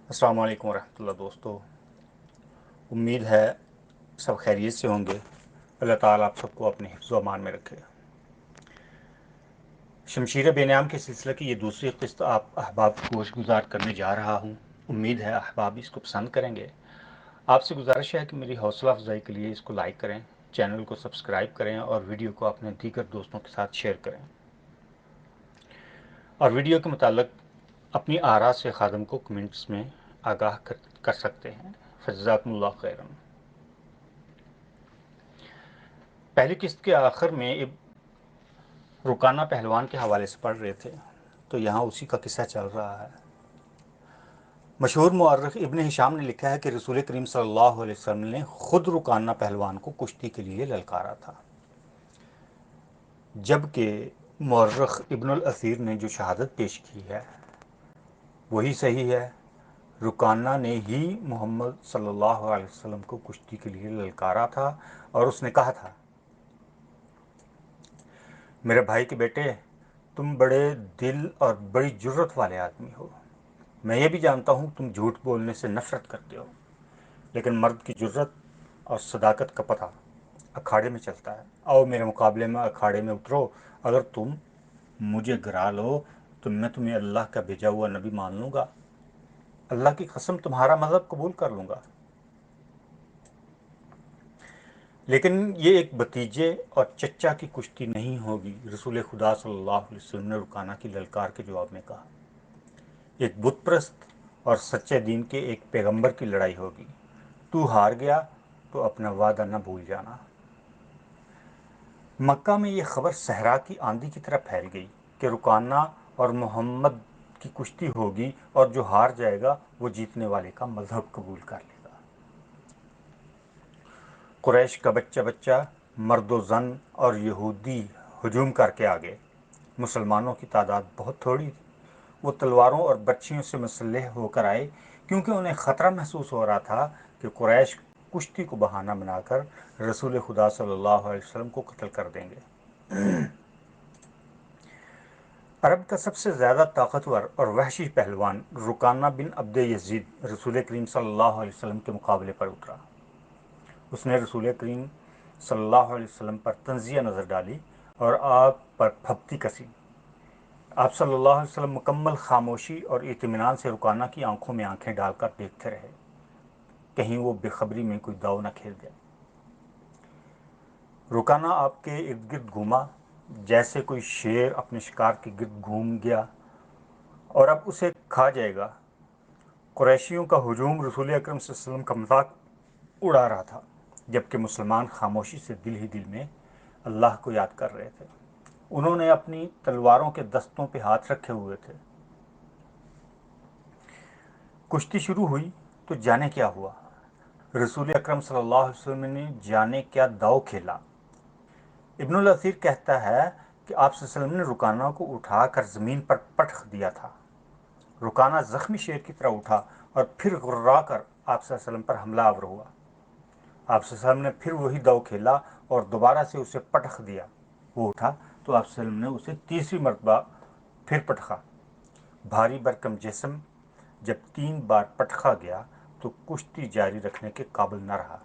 السلام علیکم ورحمۃ اللہ دوستو، امید ہے سب خیریت سے ہوں گے۔ اللہ تعالیٰ آپ سب کو اپنے حفظ و امان میں رکھے۔ شمشیر بے نام کے سلسلے کی یہ دوسری قسط آپ احباب کو گوش گزار کرنے جا رہا ہوں۔ امید ہے احباب اس کو پسند کریں گے۔ آپ سے گزارش ہے کہ میری حوصلہ افزائی کے لیے اس کو لائک کریں، چینل کو سبسکرائب کریں اور ویڈیو کو اپنے دیگر دوستوں کے ساتھ شیئر کریں، اور ویڈیو کے متعلق اپنی آراء سے خادم کو کمنٹس میں آگاہ کر سکتے ہیں۔ فجزاکم اللہ خیرا۔ پہلی قسط کے آخر میں رکانہ پہلوان کے حوالے سے پڑھ رہے تھے، تو یہاں اسی کا قصہ چل رہا ہے۔ مشہور مورخ ابن ہشام نے لکھا ہے کہ رسول کریم صلی اللہ علیہ وسلم نے خود رکانہ پہلوان کو کشتی کے لیے للکارا تھا، جبکہ مورخ ابن الاثیر نے جو شہادت پیش کی ہے وہی صحیح ہے۔ رکانہ نے ہی محمد صلی اللہ علیہ وسلم کو کشتی کے لیے للکارا تھا، اور اس نے کہا تھا، میرے بھائی کے بیٹے، تم بڑے دل اور بڑی جرت والے آدمی ہو۔ میں یہ بھی جانتا ہوں تم جھوٹ بولنے سے نفرت کرتے ہو، لیکن مرد کی جرت اور صداقت کا پتہ اکھاڑے میں چلتا ہے۔ آؤ میرے مقابلے میں اکھاڑے میں اترو۔ اگر تم مجھے گرا لو تو میں تمہیں اللہ کا بھیجا ہوا نبی مان لوں گا، اللہ کی قسم تمہارا مذہب قبول کر لوں گا۔ لیکن یہ ایک بتیجے اور چچا کی کشتی نہیں ہوگی، رسول خدا صلی اللہ علیہ وسلم نے رکانہ کی للکار کے جواب میں کہا۔ ایک بت پرست اور سچے دین کے ایک پیغمبر کی لڑائی ہوگی۔ تو ہار گیا تو اپنا وعدہ نہ بھول جانا۔ مکہ میں یہ خبر صحرا کی آندھی کی طرح پھیل گئی کہ رکانہ اور محمد کی کشتی ہوگی، اور جو ہار جائے گا وہ جیتنے والے کا مذہب قبول کر لے گا۔ قریش کا بچہ بچہ، مرد و زن اور یہودی ہجوم کر کے آگے۔ مسلمانوں کی تعداد بہت تھوڑی تھی۔ وہ تلواروں اور برچھیوں سے مسلح ہو کر آئے، کیونکہ انہیں خطرہ محسوس ہو رہا تھا کہ قریش کشتی کو بہانہ بنا کر رسول خدا صلی اللہ علیہ وسلم کو قتل کر دیں گے۔ عرب کا سب سے زیادہ طاقتور اور وحشی پہلوان رکانہ بن عبد یزید رسول کریم صلی اللہ علیہ وسلم کے مقابلے پر اترا۔ اس نے رسول کریم صلی اللہ علیہ وسلم پر تنزیہ نظر ڈالی اور آپ پر پھپتی کسی۔ آپ صلی اللہ علیہ وسلم مکمل خاموشی اور اطمینان سے رکانہ کی آنکھوں میں آنکھیں ڈال کر دیکھتے رہے، کہیں وہ بے خبری میں کوئی داؤ نہ کھیل دے۔ رکانہ آپ کے ارد گرد گھوما جیسے کوئی شیر اپنے شکار کے گرد گھوم گیا اور اب اسے کھا جائے گا۔ قریشیوں کا ہجوم رسول اکرم صلی اللہ علیہ وسلم کا مذاق اڑا رہا تھا، جبکہ مسلمان خاموشی سے دل ہی دل میں اللہ کو یاد کر رہے تھے۔ انہوں نے اپنی تلواروں کے دستوں پہ ہاتھ رکھے ہوئے تھے۔ کشتی شروع ہوئی تو جانے کیا ہوا، رسول اکرم صلی اللہ علیہ وسلم نے جانے کیا داؤ کھیلا۔ ابن الاثیر کہتا ہے کہ آپ صلی اللہ علیہ وسلم نے رکانہ کو اٹھا کر زمین پر پٹخ دیا تھا۔ رکانہ زخمی شیر کی طرح اٹھا اور پھر غرا کر آپ صلی اللہ علیہ وسلم پر حملہ آور ہوا۔ آپ صلی اللہ علیہ وسلم نے پھر وہی داؤ کھیلا اور دوبارہ سے اسے پٹخ دیا۔ وہ اٹھا تو آپ صلی اللہ علیہ وسلم نے اسے تیسری مرتبہ پھر پٹخا۔ بھاری برکم جسم جب 3 بار پٹخا گیا تو کشتی جاری رکھنے کے قابل نہ رہا۔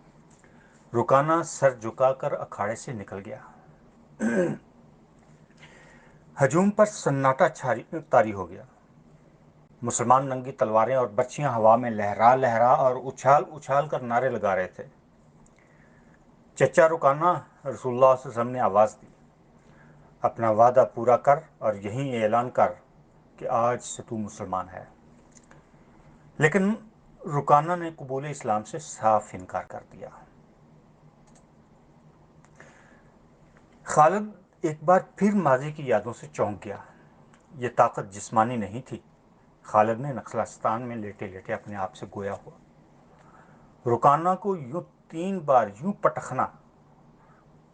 رکانہ سر جھکا کر اکھاڑے سے نکل گیا۔ ہجوم پر سناٹا طاری ہو گیا۔ مسلمان ننگی تلواریں اور برچھیاں ہوا میں لہرا لہرا اور اچھال اچھال کر نعرے لگا رہے تھے۔ چچا رکانہ، رسول اللہ صلی اللہ علیہ وسلم نے آواز دی، اپنا وعدہ پورا کر اور یہیں اعلان کر کہ آج سے تو مسلمان ہے۔ لیکن رکانہ نے قبول اسلام سے صاف انکار کر دیا۔ خالد ایک بار پھر ماضی کی یادوں سے چونک گیا۔ یہ طاقت جسمانی نہیں تھی۔ خالد نے نخلستان میں لیٹے لیٹے اپنے آپ سے گویا ہوا، رکانہ کو یوں 3 بار یوں پٹخنا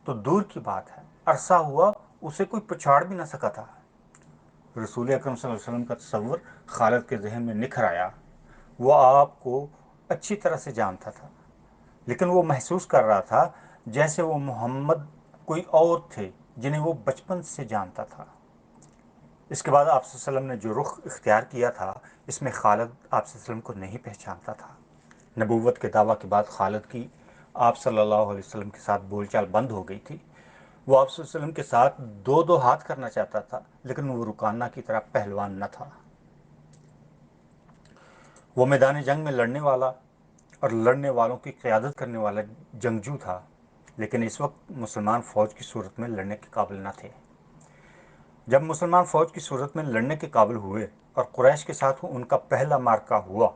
تو دور کی بات ہے، عرصہ ہوا اسے کوئی پچھاڑ بھی نہ سکا تھا۔ رسول اکرم صلی اللہ علیہ وسلم کا تصور خالد کے ذہن میں نکھر آیا۔ وہ آپ کو اچھی طرح سے جانتا تھا، لیکن وہ محسوس کر رہا تھا جیسے وہ محمد کوئی اور تھے جنہیں وہ بچپن سے جانتا تھا۔ اس کے بعد آپ صلی اللہ علیہ وسلم نے جو رخ اختیار کیا تھا، اس میں خالد آپ صلی اللہ علیہ وسلم کو نہیں پہچانتا تھا۔ نبوت کے دعویٰ کے بعد خالد کی آپ صلی اللہ علیہ وسلم کے ساتھ بول چال بند ہو گئی تھی۔ وہ آپ صلی اللہ علیہ وسلم کے ساتھ دو دو ہاتھ کرنا چاہتا تھا، لیکن وہ رکانہ کی طرح پہلوان نہ تھا۔ وہ میدان جنگ میں لڑنے والا اور لڑنے والوں کی قیادت کرنے والا جنگجو تھا، لیکن اس وقت مسلمان فوج کی صورت میں لڑنے کے قابل نہ تھے۔ جب مسلمان فوج کی صورت میں لڑنے کے قابل ہوئے اور قریش کے ساتھ ان کا پہلا معرکہ ہوا،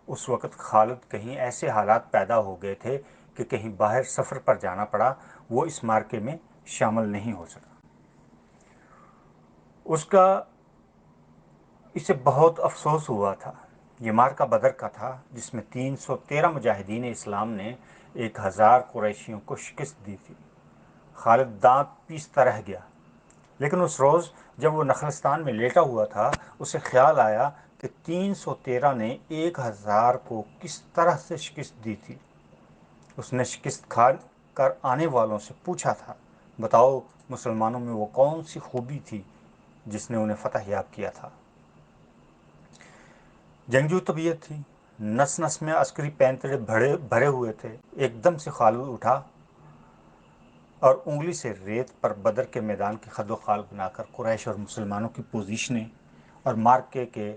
اس وقت خالد کہیں ایسے حالات پیدا ہو گئے تھے کہ کہیں باہر سفر پر جانا پڑا، وہ اس معرکے میں شامل نہیں ہو سکا۔ اسے بہت افسوس ہوا تھا۔ یہ معرکہ بدر کا تھا، جس میں 313 مجاہدین اسلام نے 1000 قریشیوں کو شکست دی تھی۔ خالد دانت پیستا رہ گیا، لیکن اس روز جب وہ نخلستان میں لیٹا ہوا تھا، اسے خیال آیا کہ 313 نے 1000 کو کس طرح سے شکست دی تھی۔ اس نے شکست کھا کر آنے والوں سے پوچھا تھا، بتاؤ مسلمانوں میں وہ کون سی خوبی تھی جس نے انہیں فتح یاب کیا تھا؟ جنگجو طبیعت تھی، نس نس میں عسکری پینتڑے بھرے ہوئے تھے۔ ایک دم سے خالد اٹھا اور انگلی سے ریت پر بدر کے میدان کے خد و خال بنا کر قریش اور مسلمانوں کی پوزیشنیں اور معرکے کے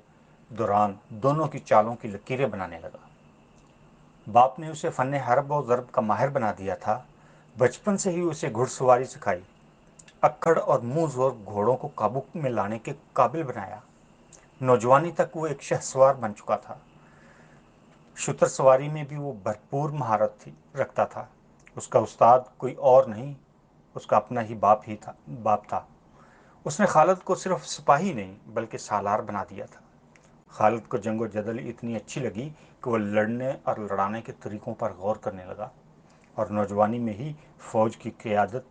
دوران دونوں کی چالوں کی لکیریں بنانے لگا۔ باپ نے اسے فن حرب و ضرب کا ماہر بنا دیا تھا۔ بچپن سے ہی اسے گھڑ سواری سکھائی، اکڑ اور منہ زور گھوڑوں کو قابو میں لانے کے قابل بنایا۔ نوجوانی تک وہ ایک شہ سوار بن چکا تھا۔ شتر سواری میں بھی وہ بھرپور مہارت رکھتا تھا۔ اس کا استاد کوئی اور نہیں، اس کا اپنا ہی باپ تھا۔ اس نے خالد کو صرف سپاہی نہیں بلکہ سالار بنا دیا تھا۔ خالد کو جنگ و جدل اتنی اچھی لگی کہ وہ لڑنے اور لڑانے کے طریقوں پر غور کرنے لگا اور نوجوانی میں ہی فوج کی قیادت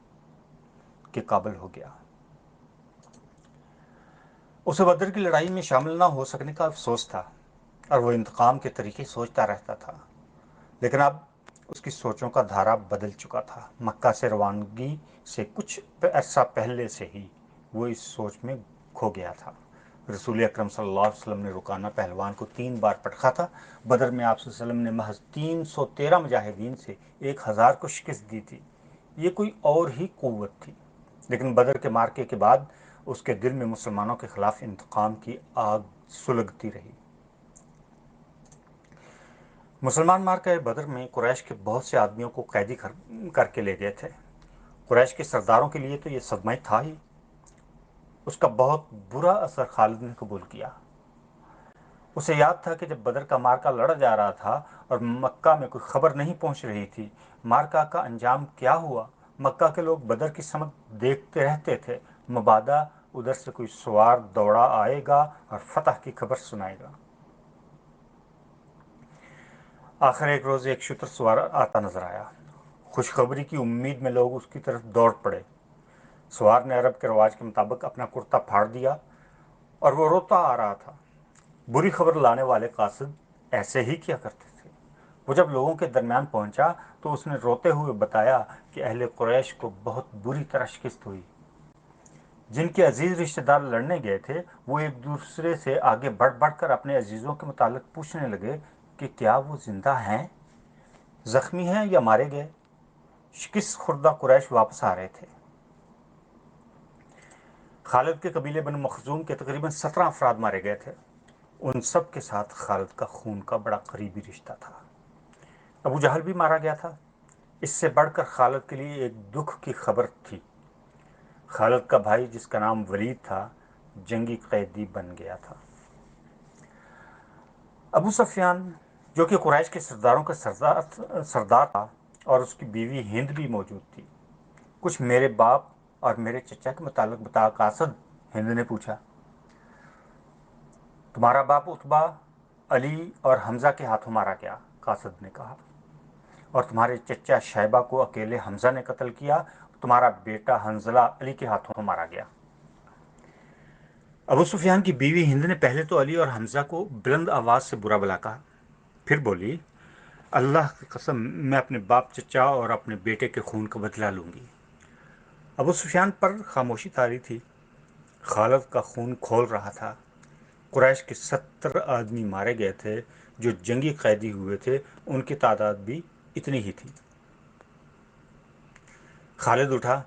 کے قابل ہو گیا۔ اسے بدر کی لڑائی میں شامل نہ ہو سکنے کا افسوس تھا اور وہ انتقام کے طریقے سوچتا رہتا تھا، لیکن اب اس کی سوچوں کا دھارا بدل چکا تھا۔ مکہ سے روانگی سے کچھ عرصہ پہلے سے ہی وہ اس سوچ میں کھو گیا تھا۔ رسول اکرم صلی اللہ علیہ وسلم نے رکانہ پہلوان کو 3 بار پٹخا تھا۔ بدر میں آپ صلی اللہ علیہ وسلم نے محض 313 مجاہدین سے 1000 کو شکست دی تھی۔ یہ کوئی اور ہی قوت تھی، لیکن بدر کے معرکے کے بعد اس کے دل میں مسلمانوں کے خلاف انتقام کی آگ سلگتی رہی۔ مسلمان معرکہ بدر میں قریش کے بہت سے آدمیوں کو قیدی کر کے لے گئے تھے۔ قریش کے سرداروں کے لیے تو یہ صدمہ تھا ہی۔ اس کا بہت برا اثر خالد نے قبول کیا۔ اسے یاد تھا کہ جب بدر کا معرکہ لڑا جا رہا تھا اور مکہ میں کوئی خبر نہیں پہنچ رہی تھی، معرکہ کا انجام کیا ہوا۔ مکہ کے لوگ بدر کی سمت دیکھتے رہتے تھے، مبادا ادھر سے کوئی سوار دوڑا آئے گا اور فتح کی خبر سنائے گا۔ آخر ایک روز ایک شتر سوار آتا نظر آیا۔ خوشخبری کی امید میں لوگ اس کی طرف دوڑ پڑے۔ سوار نے عرب کے رواج کے مطابق اپنا کرتا پھاڑ دیا اور وہ روتا آ رہا تھا۔ بری خبر لانے والے قاصد ایسے ہی کیا کرتے تھے۔ وہ جب لوگوں کے درمیان پہنچا تو اس نے روتے ہوئے بتایا کہ اہل قریش کو بہت بری طرح شکست ہوئی۔ جن کے عزیز رشتہ دار لڑنے گئے تھے، وہ ایک دوسرے سے آگے بڑھ بڑھ کر اپنے عزیزوں کے متعلق پوچھنے لگے کہ کیا وہ زندہ ہیں، زخمی ہیں یا مارے گئے۔ شکست خوردہ قریش واپس آ رہے تھے۔ خالد کے قبیلے بنو مخزوم کے تقریباً 17 افراد مارے گئے تھے۔ ان سب کے ساتھ خالد کا خون کا بڑا قریبی رشتہ تھا۔ ابو جہل بھی مارا گیا تھا۔ اس سے بڑھ کر خالد کے لیے ایک دکھ کی خبر تھی۔ خالد کا بھائی جس کا نام ولید تھا، جنگی قیدی بن گیا تھا۔ ابو سفیان جو کہ قریش کے سرداروں کا سردار تھا اور اس کی بیوی ہند بھی موجود تھی۔ کچھ میرے باپ اور میرے چچا کے متعلق بتا قاصد، ہند نے پوچھا۔ تمہارا باپ عتبہ، علی اور حمزہ کے ہاتھوں مارا گیا، قاصد نے کہا، اور تمہارے چچا شیبہ کو اکیلے حمزہ نے قتل کیا، تمہارا بیٹا حنظلہ علی کے ہاتھوں مارا گیا۔ ابو سفیان کی بیوی ہند نے پہلے تو علی اور حمزہ کو بلند آواز سے برا بھلا کہا، پھر بولی، اللہ کی قسم میں اپنے باپ، چچا اور اپنے بیٹے کے خون کا بدلہ لوں گی۔ ابو سفیان پر خاموشی طاری تھی۔ خالد کا خون کھول رہا تھا۔ قریش کے 70 آدمی مارے گئے تھے جو جنگی قیدی ہوئے تھے، ان کی تعداد بھی اتنی ہی تھی۔ خالد اٹھا،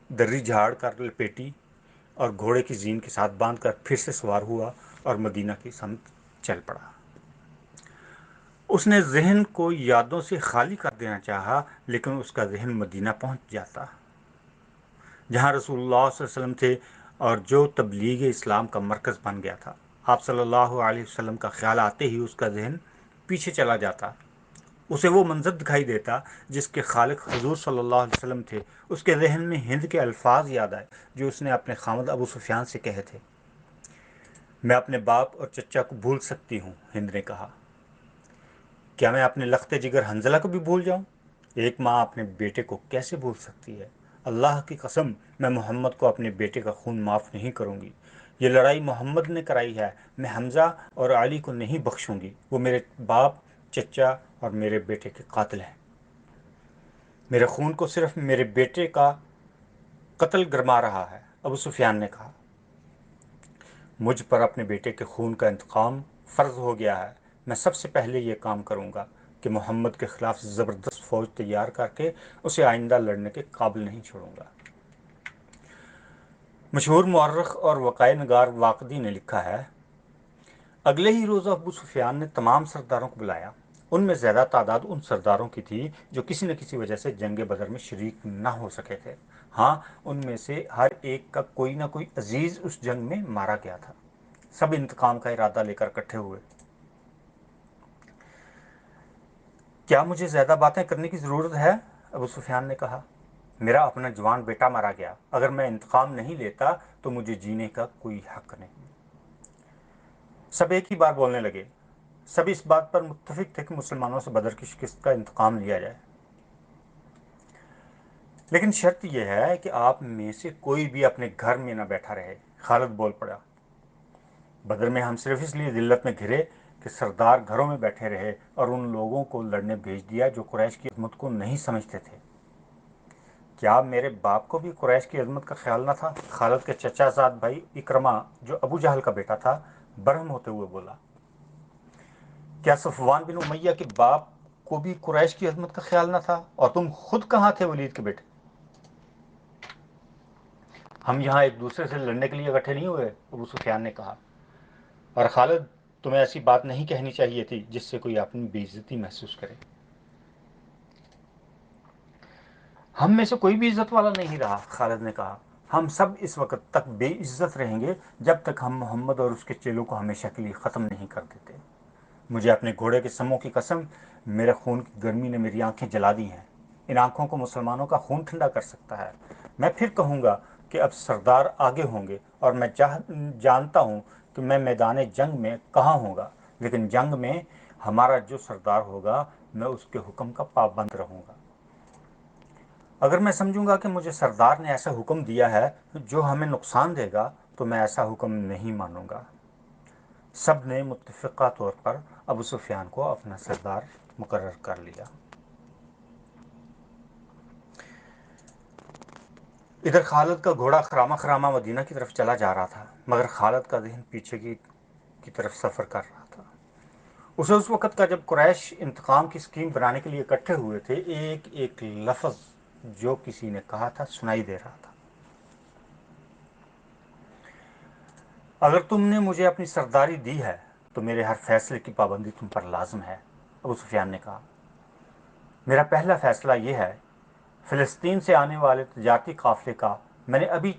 دری جھاڑ کر لپیٹی اور گھوڑے کی زین کے ساتھ باندھ کر پھر سے سوار ہوا اور مدینہ کی سمت چل پڑا۔ اس نے ذہن کو یادوں سے خالی کر دینا چاہا، لیکن اس کا ذہن مدینہ پہنچ جاتا، جہاں رسول اللہ صلی اللہ علیہ وسلم تھے اور جو تبلیغ اسلام کا مرکز بن گیا تھا۔ آپ صلی اللہ علیہ وسلم کا خیال آتے ہی اس کا ذہن پیچھے چلا جاتا، اسے وہ منظر دکھائی دیتا جس کے خالق حضور صلی اللہ علیہ وسلم تھے۔ اس کے ذہن میں ہند کے الفاظ یاد آئے جو اس نے اپنے خامد ابو سفیان سے کہے تھے۔ میں اپنے باپ اور چچا کو بھول سکتی ہوں، ہند نے کہا۔ کیا میں اپنے لخت جگر حنظلہ کو بھی بھول جاؤں؟ ایک ماں اپنے بیٹے کو کیسے بھول سکتی ہے؟ اللہ کی قسم، میں محمد کو اپنے بیٹے کا خون معاف نہیں کروں گی۔ یہ لڑائی محمد نے کرائی ہے، میں حمزہ اور علی کو نہیں بخشوں گی۔ وہ میرے باپ، چچا اور میرے بیٹے کے قاتل ہیں۔ میرے خون کو صرف میرے بیٹے کا قتل گرما رہا ہے، ابو سفیان نے کہا۔ مجھ پر اپنے بیٹے کے خون کا انتقام فرض ہو گیا ہے۔ میں سب سے پہلے یہ کام کروں گا کہ محمد کے خلاف زبردست فوج تیار کر کے اسے آئندہ لڑنے کے قابل نہیں چھوڑوں گا۔ مشہور مورخ اور وقائع نگار واقدی نے لکھا ہے، اگلے ہی روز ابو سفیان نے تمام سرداروں کو بلایا۔ ان میں زیادہ تعداد ان سرداروں کی تھی جو کسی نہ کسی وجہ سے جنگ بدر میں شریک نہ ہو سکے تھے۔ ہاں، ان میں سے ہر ایک کا کوئی نہ کوئی عزیز اس جنگ میں مارا گیا تھا۔ سب انتقام کا ارادہ لے کر اکٹھے ہوئے۔ کیا مجھے زیادہ باتیں کرنے کی ضرورت ہے؟ ابو سفیان نے کہا۔ میرا اپنا جوان بیٹا مارا گیا، اگر میں انتقام نہیں لیتا تو مجھے جینے کا کوئی حق نہیں۔ سب ایک ہی بار بولنے لگے۔ سب اس بات پر متفق تھے کہ مسلمانوں سے بدر کی شکست کا انتقام لیا جائے، لیکن شرط یہ ہے کہ آپ میں سے کوئی بھی اپنے گھر میں نہ بیٹھا رہے۔ خالد بول پڑا، بدر میں ہم صرف اس لیے ذلت میں گھرے کہ سردار گھروں میں بیٹھے رہے اور ان لوگوں کو لڑنے بھیج دیا جو قریش کی عظمت کو نہیں سمجھتے تھے۔ کیا میرے باپ کو بھی قریش کی عظمت کا خیال نہ تھا؟ خالد کے چچا زاد بھائی اکرمہ، جو ابو جہل کا بیٹا تھا، برہم ہوتے ہوئے بولا، کیا صفوان بن امیہ کے باپ کو بھی قریش کی عظمت کا خیال نہ تھا؟ اور تم خود کہاں تھے ولید کے بیٹے؟ ہم یہاں ایک دوسرے سے لڑنے کے لیے اکٹھے نہیں ہوئے، ابو سفیان نے کہا۔ اور خالد، تمہیں ایسی بات نہیں کہنی چاہیے تھی جس سے کوئی اپنی بے عزتی محسوس کرے۔ ہم میں سے کوئی بھی عزت والا نہیں رہا، خالد نے کہا۔ ہم سب اس وقت تک بے عزت رہیں گے جب تک ہم محمد اور اس کے چیلوں کو ہمیشہ کے لیے ختم نہیں کر دیتے۔ مجھے اپنے گھوڑے کے سموں کی قسم، میرے خون کی گرمی نے میری آنکھیں جلا دی ہیں۔ ان آنکھوں کو مسلمانوں کا خون ٹھنڈا کر سکتا ہے۔ میں پھر کہوں گا کہ اب سردار آگے ہوں گے، اور میں جانتا ہوں کہ میں میدان جنگ میں کہاں ہوں گا، لیکن جنگ میں ہمارا جو سردار ہوگا میں اس کے حکم کا پابند رہوں گا۔ اگر میں سمجھوں گا کہ مجھے سردار نے ایسا حکم دیا ہے جو ہمیں نقصان دے گا تو میں ایسا حکم نہیں مانوں گا۔ سب نے متفقہ طور پر ابو سفیان کو اپنا سردار مقرر کر لیا۔ ادھر خالد کا گھوڑا خرامہ خرامہ مدینہ کی طرف چلا جا رہا تھا، مگر خالد کا ذہن پیچھے کی طرف سفر کر رہا تھا۔ اسے اس وقت کا جب قریش انتقام کی اسکیم بنانے کے لیے اکٹھے ہوئے تھے ایک ایک لفظ جو کسی نے کہا تھا سنائی دے رہا تھا۔ اگر تم نے مجھے اپنی سرداری دی ہے تو میرے ہر فیصلے کی پابندی تم پر لازم ہے، ابو سفیان نے کہا۔ میرا پہلا فیصلہ یہ ہے، فلسطین سے آنے والے تجارتی قافلے کا میں نے ابھی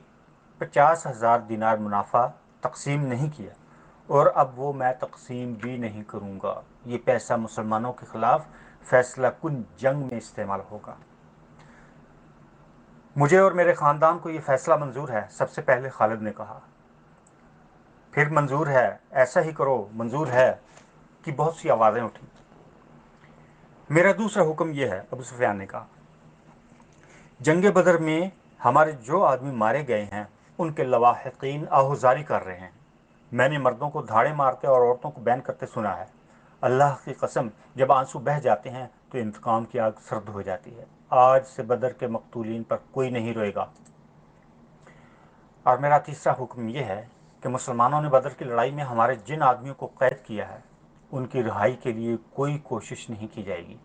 50,000 دینار منافع تقسیم نہیں کیا، اور اب وہ میں تقسیم بھی نہیں کروں گا۔ یہ پیسہ مسلمانوں کے خلاف فیصلہ کن جنگ میں استعمال ہوگا۔ مجھے اور میرے خاندان کو یہ فیصلہ منظور ہے، سب سے پہلے خالد نے کہا۔ پھر منظور ہے، ایسا ہی کرو، منظور ہے کی بہت سی آوازیں اٹھیں۔ میرا دوسرا حکم یہ ہے، ابو سفیان نے کہا، جنگ بدر میں ہمارے جو آدمی مارے گئے ہیں ان کے لواحقین آہوزاری کر رہے ہیں۔ میں نے مردوں کو دھاڑے مارتے اور عورتوں کو بین کرتے سنا ہے۔ اللہ کی قسم، جب آنسو بہہ جاتے ہیں تو انتقام کی آگ سرد ہو جاتی ہے۔ آج سے بدر کے مقتولین پر کوئی نہیں روئے گا۔ اور میرا تیسرا حکم یہ ہے کہ مسلمانوں نے بدر کی لڑائی میں ہمارے جن آدمیوں کو قید کیا ہے ان کی رہائی کے لیے کوئی کوشش نہیں کی جائے گی۔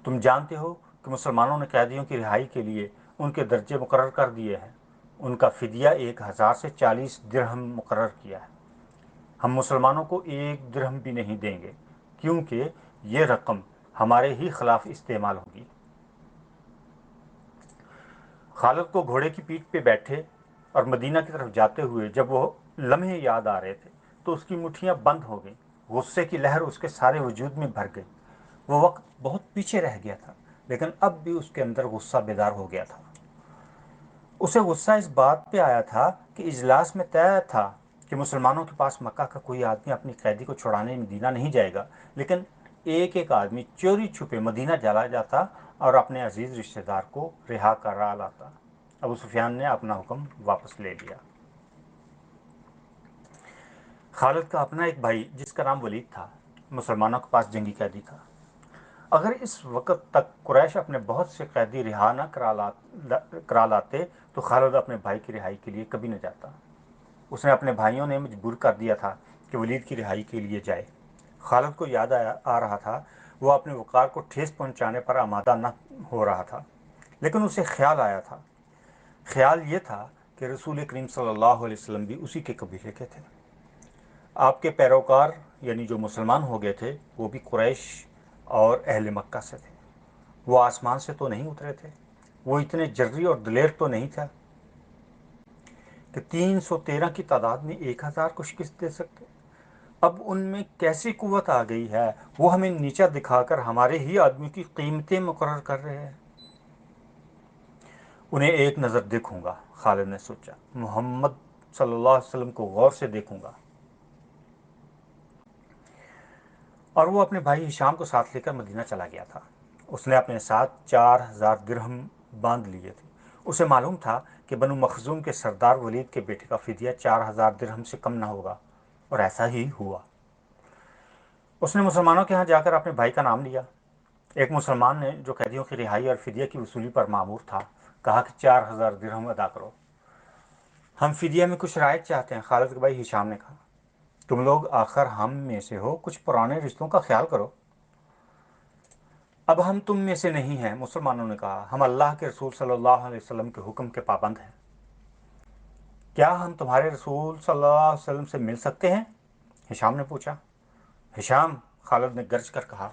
تم جانتے ہو کہ مسلمانوں نے قیدیوں کی رہائی کے لیے ان کے درجے مقرر کر دیے ہیں۔ ان کا فدیہ 1000 سے 40 درہم مقرر کیا ہے۔ ہم مسلمانوں کو 1 درہم بھی نہیں دیں گے، کیونکہ یہ رقم ہمارے ہی خلاف استعمال ہوگی۔ خالد کو گھوڑے کی پیٹھ پہ بیٹھے اور مدینہ کی طرف جاتے ہوئے جب وہ لمحے یاد آ رہے تھے تو اس کی مٹھیاں بند ہو گئیں۔ غصے کی لہر اس کے سارے وجود میں بھر گئی۔ وہ وقت بہت پیچھے رہ گیا تھا، لیکن اب بھی اس کے اندر غصہ بیدار ہو گیا تھا۔ اسے غصہ اس بات پہ آیا تھا کہ اجلاس میں طے تھا کہ مسلمانوں کے پاس مکہ کا کوئی آدمی اپنی قیدی کو چھڑانے مدینہ نہیں جائے گا، لیکن ایک ایک آدمی چوری چھپے مدینہ چلا جاتا اور اپنے عزیز رشتہ دار کو رہا کرا لاتا۔ ابو سفیان نے اپنا حکم واپس لے لیا۔ خالد کا اپنا ایک بھائی جس کا نام ولید تھا مسلمانوں کے پاس جنگی قیدی تھا۔ اگر اس وقت تک قریش اپنے بہت سے قیدی رہا نہ کرا لاتے تو خالد اپنے بھائی کی رہائی کے لیے کبھی نہ جاتا۔ اس نے اپنے بھائیوں نے مجبور کر دیا تھا کہ ولید کی رہائی کے لیے جائے۔ خالد کو یاد آ رہا تھا وہ اپنے وقار کو ٹھیس پہنچانے پر آمادہ نہ ہو رہا تھا، لیکن اسے خیال آیا تھا۔ خیال یہ تھا کہ رسول کریم صلی اللہ علیہ وسلم بھی اسی کے قبیلے کے تھے۔ آپ کے پیروکار یعنی جو مسلمان ہو گئے تھے وہ بھی قریش اور اہل مکہ سے تھے۔ وہ آسمان سے تو نہیں اترے تھے۔ وہ اتنے جری اور دلیر تو نہیں تھا کہ 313 کی تعداد میں 1000 کو شکست دے سکتے۔ اب ان میں کیسی قوت آ گئی ہے، وہ ہمیں نیچا دکھا کر ہمارے ہی آدمی کی قیمتیں مقرر کر رہے ہیں۔ انہیں ایک نظر دیکھوں گا، خالد نے سوچا۔ محمد صلی اللہ علیہ وسلم کو غور سے دیکھوں گا۔ اور وہ اپنے بھائی ہشام کو ساتھ لے کر مدینہ چلا گیا تھا۔ اس نے اپنے ساتھ 4000 درہم باندھ لیے تھے۔ اسے معلوم تھا کہ بنو مخزوم کے سردار ولید کے بیٹے کا فدیہ 4000 درہم سے کم نہ ہوگا، اور ایسا ہی ہوا۔ اس نے مسلمانوں کے ہاں جا کر اپنے بھائی کا نام لیا۔ ایک مسلمان نے جو قیدیوں کی رہائی اور فدیہ کی وصولی پر مامور تھا کہا کہ 4000 درہم ادا کرو۔ ہم فدیہ میں کچھ رعایت چاہتے ہیں، خالد کے بھائی ہشام نے کہا۔ تم لوگ آخر ہم میں سے ہو، کچھ پرانے رشتوں کا خیال کرو۔ اب ہم تم میں سے نہیں ہیں، مسلمانوں نے کہا۔ ہم اللہ کے رسول صلی اللہ علیہ وسلم کے حکم کے پابند ہیں۔ کیا ہم تمہارے رسول صلی اللہ علیہ وسلم سے مل سکتے ہیں؟ ہشام نے پوچھا۔ ہشام، خالد نے گرج کر کہا،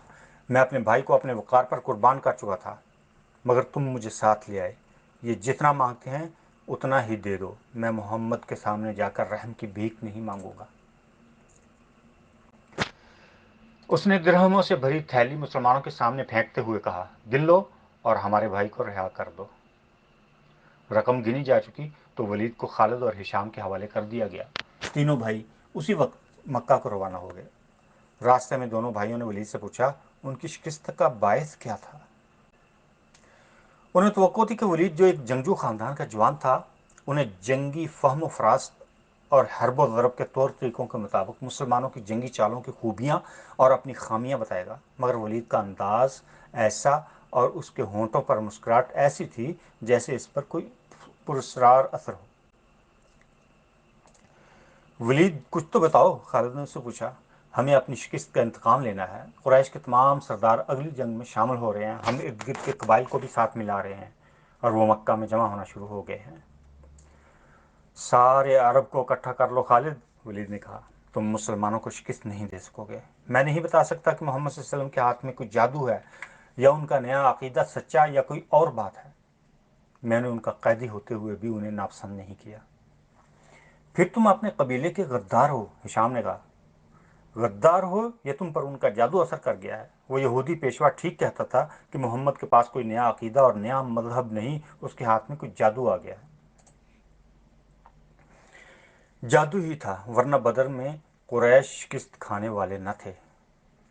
میں اپنے بھائی کو اپنے وقار پر قربان کر چکا تھا، مگر تم مجھے ساتھ لے آئے۔ یہ جتنا مانگتے ہیں اتنا ہی دے دو۔ میں محمد کے سامنے جا کر رحم کی بھیک نہیں مانگوں گا۔ اس نے درہموں سے بھری تھیلی مسلمانوں کے سامنے پھینکتے ہوئے کہا، گن لو اور ہمارے بھائی کو رہا کر دو۔ رقم گنی جا چکی تو ولید کو خالد اور ہشام کے حوالے کر دیا گیا۔ تینوں بھائی اسی وقت مکہ کو روانہ ہو گئے۔ راستے میں دونوں بھائیوں نے ولید سے پوچھا ان کی شکست کا باعث کیا تھا۔ انہیں توقع تھی کہ ولید جو ایک جنگجو خاندان کا جوان تھا، انہیں جنگی فہم و فراست اور حرب و ضرب کے طور طریقوں کے مطابق مسلمانوں کی جنگی چالوں کی خوبیاں اور اپنی خامیاں بتائے گا، مگر ولید کا انداز ایسا اور اس کے ہونٹوں پر مسکراہٹ ایسی تھی جیسے اس پر کوئی پراسرار اثر ہو۔ ولید، کچھ تو بتاؤ، خالد نے اس سے پوچھا۔ ہمیں اپنی شکست کا انتقام لینا ہے۔ قریش کے تمام سردار اگلی جنگ میں شامل ہو رہے ہیں۔ ہم ارد گرد کے قبائل کو بھی ساتھ ملا رہے ہیں اور وہ مکہ میں جمع ہونا شروع ہو گئے ہیں۔ سارے عرب کو اکٹھا کر لو خالد، ولید نے کہا۔ تم مسلمانوں کو شکست نہیں دے سکو گے۔ میں نہیں بتا سکتا کہ محمد صلی اللہ علیہ وسلم کے ہاتھ میں کوئی جادو ہے یا ان کا نیا عقیدہ سچا یا کوئی اور بات ہے۔ میں نے ان کا قیدی ہوتے ہوئے بھی انہیں ناپسند نہیں کیا۔ پھر تم اپنے قبیلے کے غدار ہو، ہشام نے کہا۔ غدار ہو یا تم پر ان کا جادو اثر کر گیا ہے؟ وہ یہودی پیشوا ٹھیک کہتا تھا کہ محمد کے پاس کوئی نیا عقیدہ اور نیا مذہب نہیں، اس کے ہاتھ میں کوئی جادو آ گیا ہے۔ جادو ہی تھا، ورنہ بدر میں قریش شکست کھانے والے نہ تھے،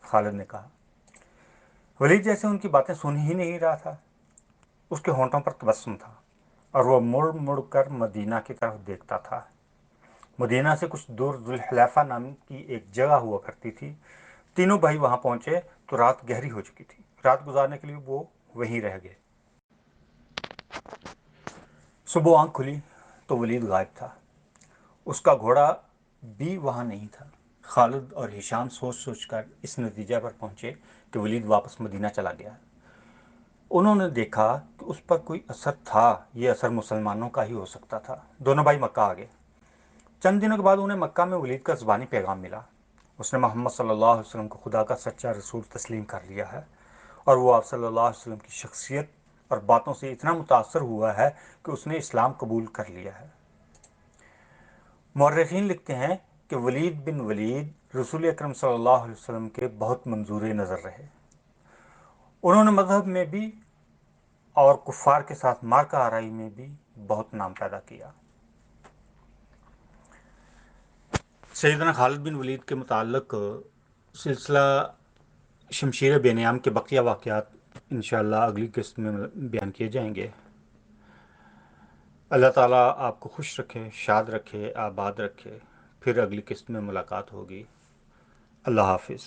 خالد نے کہا۔ ولید جیسے ان کی باتیں سن ہی نہیں رہا تھا۔ اس کے ہونٹوں پر تبسم تھا اور وہ مڑ مڑ کر مدینہ کی طرف دیکھتا تھا۔ مدینہ سے کچھ دور ذوالحلیفہ نام کی ایک جگہ ہوا کرتی تھی۔ تینوں بھائی وہاں پہنچے تو رات گہری ہو چکی تھی۔ رات گزارنے کے لیے وہ وہیں رہ گئے۔ صبح آنکھ کھلی تو ولید غائب تھا، اس کا گھوڑا بھی وہاں نہیں تھا۔ خالد اور ہشام سوچ سوچ کر اس نتیجے پر پہنچے کہ ولید واپس مدینہ چلا گیا۔ انہوں نے دیکھا کہ اس پر کوئی اثر تھا، یہ اثر مسلمانوں کا ہی ہو سکتا تھا۔ دونوں بھائی مکہ آ گئے۔ چند دنوں کے بعد انہیں مکہ میں ولید کا زبانی پیغام ملا۔ اس نے محمد صلی اللہ علیہ وسلم کو خدا کا سچا رسول تسلیم کر لیا ہے، اور وہ آپ صلی اللہ علیہ وسلم کی شخصیت اور باتوں سے اتنا متاثر ہوا ہے کہ اس نے اسلام قبول کر لیا ہے۔ مورخین لکھتے ہیں کہ ولید بن ولید رسول اکرم صلی اللہ علیہ وسلم کے بہت منظور نظر رہے۔ انہوں نے مذہب میں بھی اور کفار کے ساتھ مارکہ آرائی میں بھی بہت نام پیدا کیا۔ سیدنا خالد بن ولید کے متعلق سلسلہ شمشیر بے نیام کے بقیہ واقعات انشاءاللہ اگلی قسط میں بیان کیے جائیں گے۔ اللہ تعالیٰ آپ کو خوش رکھے، شاد رکھے، آباد رکھے۔ پھر اگلی قسط میں ملاقات ہوگی۔ اللہ حافظ۔